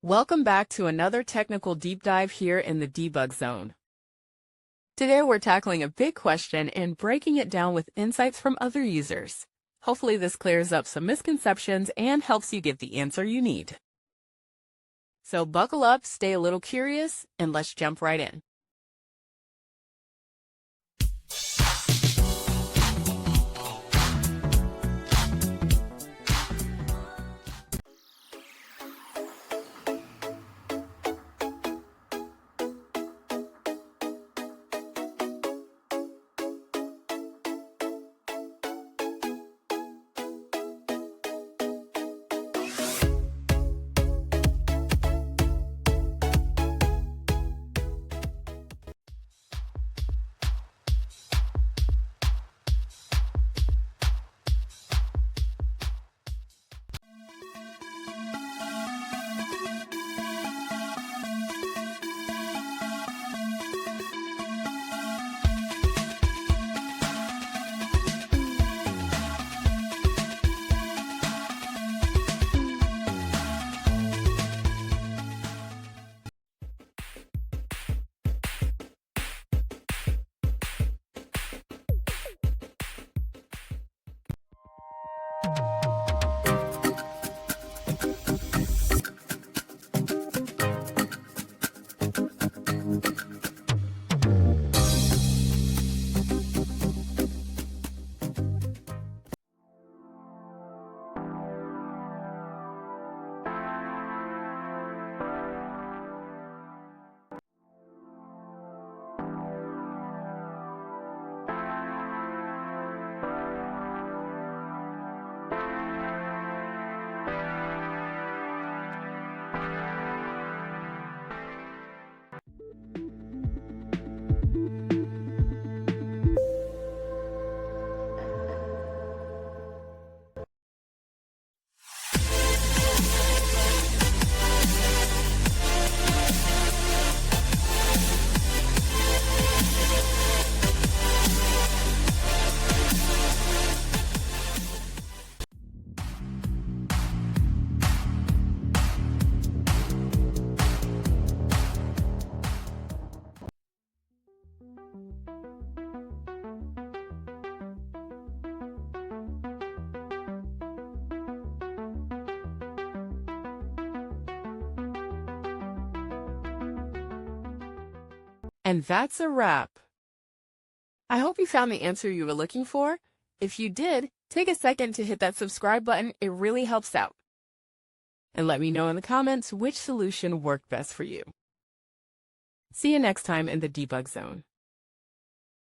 Welcome back to another technical deep dive here in the debug zone. Today we're tackling a big question and breaking it down with insights from other users. Hopefully this clears up some misconceptions and helps you get the answer you need. So buckle up, stay a little curious, and let's jump right in. And that's a wrap. I hope you found the answer you were looking for. If you did, take a second to hit that subscribe button. It really helps out. And let me know in the comments which solution worked best for you. See you next time in the debug zone.